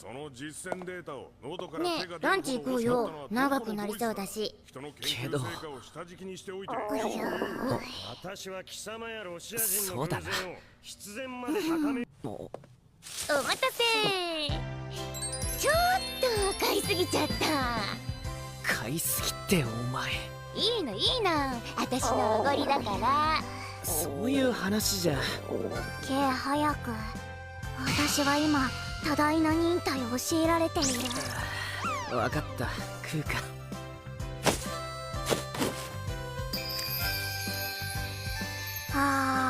その実践データを喉からねえ手が出るほどランチ行こうよ。長くなりそうだし。人の研究成果を下敷きにしておいて。私は貴様やロシア人のそうだな偶然を必然まで高め。もお待たせ。ちょっと買いすぎちゃった。う買いすぎってお前。いいのいいの、私のおごりだから。そういう話じゃ。ケイ早く。私は今多大な忍耐を強いられている。わかった、食うか。あ